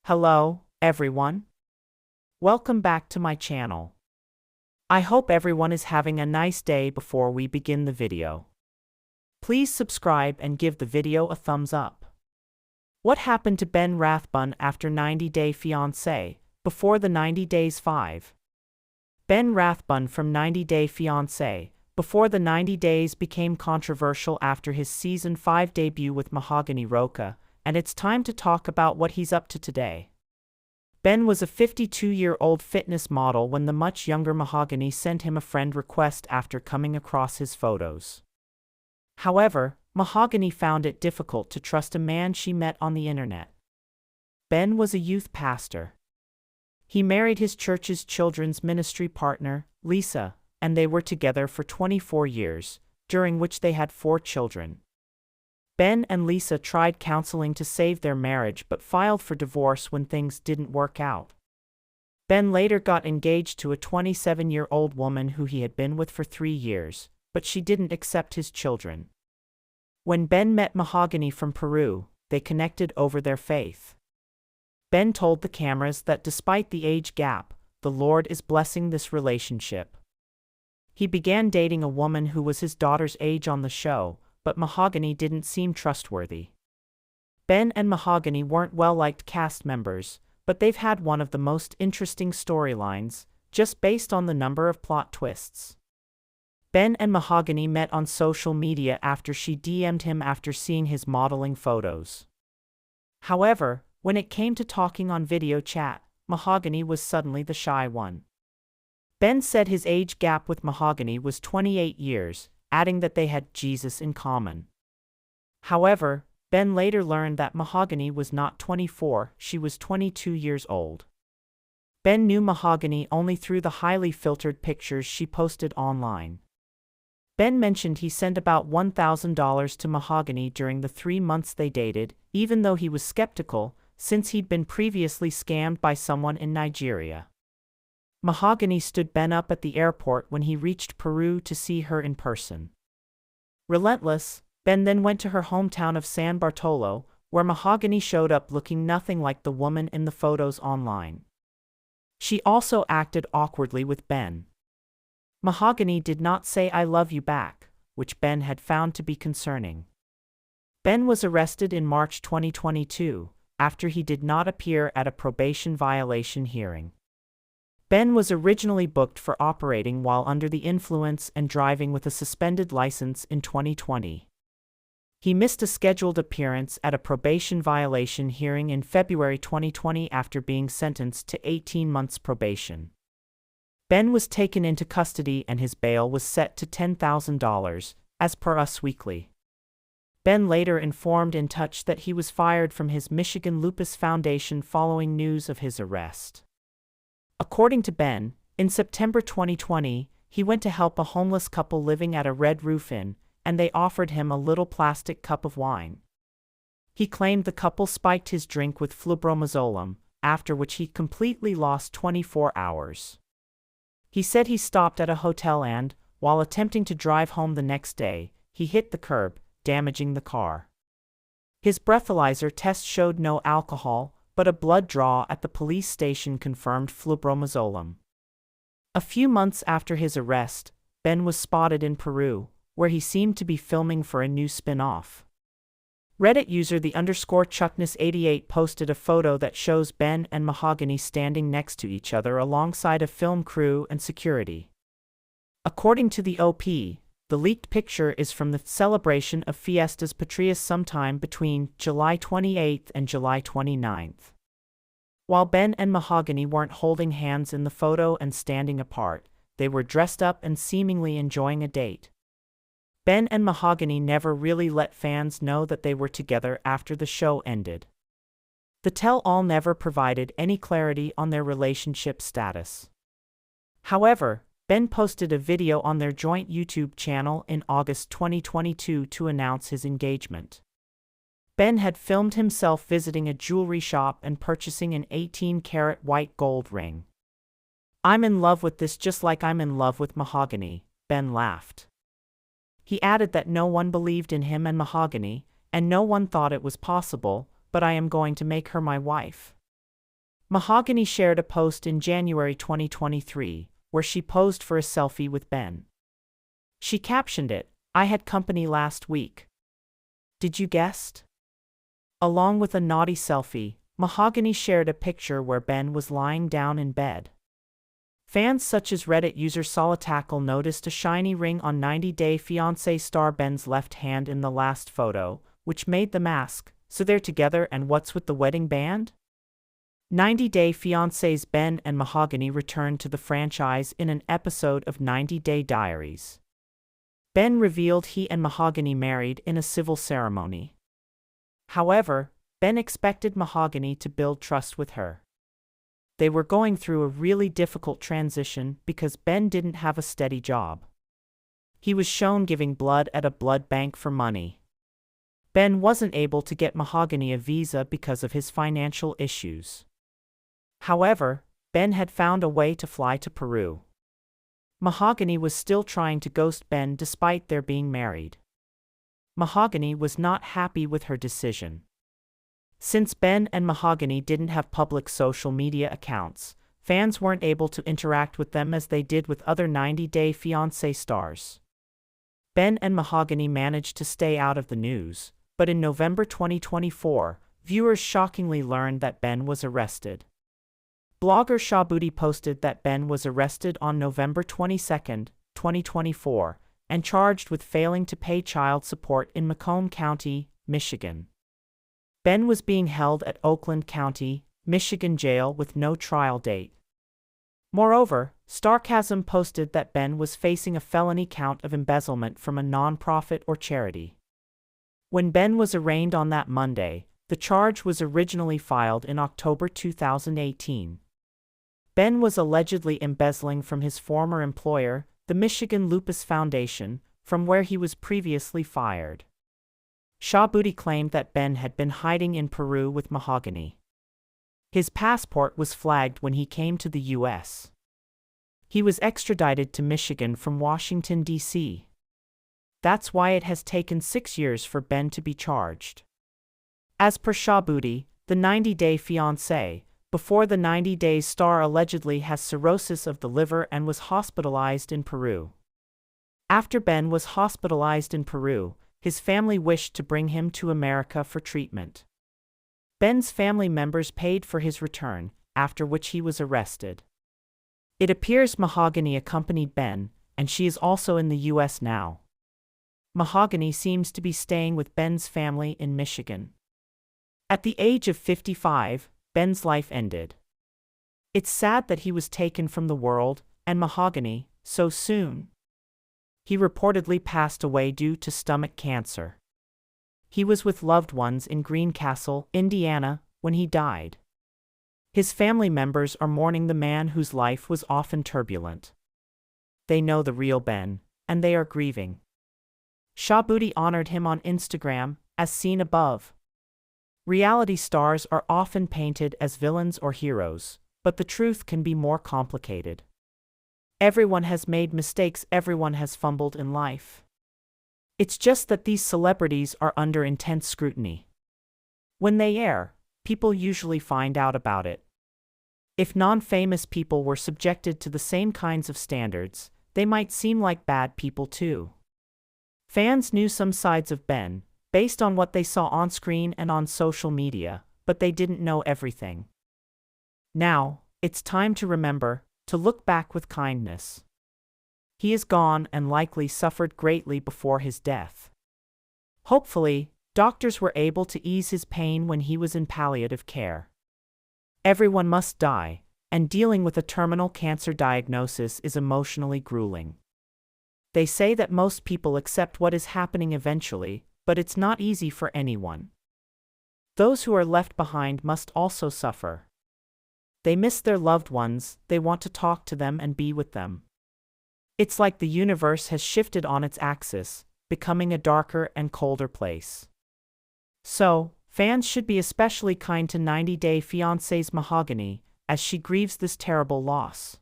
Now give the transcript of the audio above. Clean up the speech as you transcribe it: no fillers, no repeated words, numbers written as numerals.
Hello, everyone. Welcome back to my channel. I hope everyone is having a nice day. Before we begin the video, please subscribe and give the video a thumbs up. What happened to Ben Rathbun after 90 Day Fiancé, before the 90 Days 5? Ben Rathbun from 90 Day Fiancé, before the 90 Days became controversial after his Season 5 debut with Mahogany Roca, and it's time to talk about what he's up to today. Ben was a 52-year-old fitness model when the much younger Mahogany sent him a friend request after coming across his photos. However, Mahogany found it difficult to trust a man she met on the internet. Ben was a youth pastor. He married his church's children's ministry partner, Lisa, and they were together for 24 years, during which they had 4 children. Ben and Lisa tried counseling to save their marriage but filed for divorce when things didn't work out. Ben later got engaged to a 27-year-old woman who he had been with for 3 years, but she didn't accept his children. When Ben met Mahogany from Peru, they connected over their faith. Ben told the cameras that despite the age gap, the Lord is blessing this relationship. He began dating a woman who was his daughter's age on the show, but Mahogany didn't seem trustworthy. Ben and Mahogany weren't well-liked cast members, but they've had one of the most interesting storylines, just based on the number of plot twists. Ben and Mahogany met on social media after she DM'd him after seeing his modeling photos. However, when it came to talking on video chat, Mahogany was suddenly the shy one. Ben said his age gap with Mahogany was 28 years, adding that they had Jesus in common. However, Ben later learned that Mahogany was not 24, she was 22 years old. Ben knew Mahogany only through the highly filtered pictures she posted online. Ben mentioned he sent about $1,000 to Mahogany during the 3 months they dated, even though he was skeptical, since he'd been previously scammed by someone in Nigeria. Mahogany stood Ben up at the airport when he reached Peru to see her in person. Relentless, Ben then went to her hometown of San Bartolo, where Mahogany showed up looking nothing like the woman in the photos online. She also acted awkwardly with Ben. Mahogany did not say "I love you" back, which Ben had found to be concerning. Ben was arrested in March 2022, after he did not appear at a probation violation hearing. Ben was originally booked for operating while under the influence and driving with a suspended license in 2020. He missed a scheduled appearance at a probation violation hearing in February 2020 after being sentenced to 18 months probation. Ben was taken into custody and his bail was set to $10,000, as per Us Weekly. Ben later informed In Touch that he was fired from his Michigan Lupus Foundation following news of his arrest. According to Ben, in September 2020, he went to help a homeless couple living at a Red Roof Inn, and they offered him a little plastic cup of wine. He claimed the couple spiked his drink with flubromazolam, after which he completely lost 24 hours. He said he stopped at a hotel and, while attempting to drive home the next day, he hit the curb, damaging the car. His breathalyzer test showed no alcohol, but a blood draw at the police station confirmed flubromazolam. A few months after his arrest, Ben was spotted in Peru, where he seemed to be filming for a new spin-off. Reddit user _Chuckness88 posted a photo that shows Ben and Mahogany standing next to each other alongside a film crew and security. According to the OP, the leaked picture is from the celebration of Fiestas Patrias sometime between July 28 and July 29. While Ben and Mahogany weren't holding hands in the photo and standing apart, they were dressed up and seemingly enjoying a date. Ben and Mahogany never really let fans know that they were together after the show ended. The tell-all never provided any clarity on their relationship status. However, Ben posted a video on their joint YouTube channel in August 2022 to announce his engagement. Ben had filmed himself visiting a jewelry shop and purchasing an 18-karat white gold ring. "I'm in love with this just like I'm in love with Mahogany," Ben laughed. He added that no one believed in him and Mahogany, and no one thought it was possible, but I am going to make her my wife. Mahogany shared a post in January 2023 where she posed for a selfie with Ben. She captioned it, "I had company last week. Did you guess?" Along with a naughty selfie, Mahogany shared a picture where Ben was lying down in bed. Fans such as Reddit user Solitackle noticed a shiny ring on 90 Day Fiancé star Ben's left hand in the last photo, which made them ask, so they're together and what's with the wedding band? 90 Day Fiancé's Ben and Mahogany returned to the franchise in an episode of 90 Day Diaries. Ben revealed he and Mahogany married in a civil ceremony. However, Ben expected Mahogany to build trust with her. They were going through a really difficult transition because Ben didn't have a steady job. He was shown giving blood at a blood bank for money. Ben wasn't able to get Mahogany a visa because of his financial issues. However, Ben had found a way to fly to Peru. Mahogany was still trying to ghost Ben despite their being married. Mahogany was not happy with her decision. Since Ben and Mahogany didn't have public social media accounts, fans weren't able to interact with them as they did with other 90 Day Fiancé stars. Ben and Mahogany managed to stay out of the news, but in November 2024, viewers shockingly learned that Ben was arrested. Blogger Shabuti posted that Ben was arrested on November 22, 2024, and charged with failing to pay child support in Macomb County, Michigan. Ben was being held at Oakland County, Michigan jail with no trial date. Moreover, Starcasm posted that Ben was facing a felony count of embezzlement from a nonprofit or charity. When Ben was arraigned on that Monday, the charge was originally filed in October 2018. Ben was allegedly embezzling from his former employer, the Michigan Lupus Foundation, from where he was previously fired. Shabuti claimed that Ben had been hiding in Peru with Mahogany. His passport was flagged when he came to the U.S. He was extradited to Michigan from Washington, D.C. That's why it has taken 6 years for Ben to be charged. As per Shabuti, the 90 Day Fiancé, before the 90 Days star allegedly has cirrhosis of the liver and was hospitalized in Peru. After Ben was hospitalized in Peru, his family wished to bring him to America for treatment. Ben's family members paid for his return, after which he was arrested. It appears Mahogany accompanied Ben, and she is also in the U.S. now. Mahogany seems to be staying with Ben's family in Michigan. At the age of 55, Ben's life ended. It's sad that he was taken from the world, and Mahogany, so soon. He reportedly passed away due to stomach cancer. He was with loved ones in Greencastle, Indiana, when he died. His family members are mourning the man whose life was often turbulent. They know the real Ben, and they are grieving. Shabuti honored him on Instagram, as seen above. Reality stars are often painted as villains or heroes, but the truth can be more complicated. Everyone has made mistakes, everyone has fumbled in life. It's just that these celebrities are under intense scrutiny. When they err, people usually find out about it. If non-famous people were subjected to the same kinds of standards, they might seem like bad people too. Fans knew some sides of Ben, based on what they saw on screen and on social media, but they didn't know everything. Now, it's time to remember, to look back with kindness. He is gone and likely suffered greatly before his death. Hopefully, doctors were able to ease his pain when he was in palliative care. Everyone must die, and dealing with a terminal cancer diagnosis is emotionally grueling. They say that most people accept what is happening eventually, but it's not easy for anyone. Those who are left behind must also suffer. They miss their loved ones, they want to talk to them and be with them. It's like the universe has shifted on its axis, becoming a darker and colder place. So, fans should be especially kind to 90 Day Fiancé's Mahogany, as she grieves this terrible loss.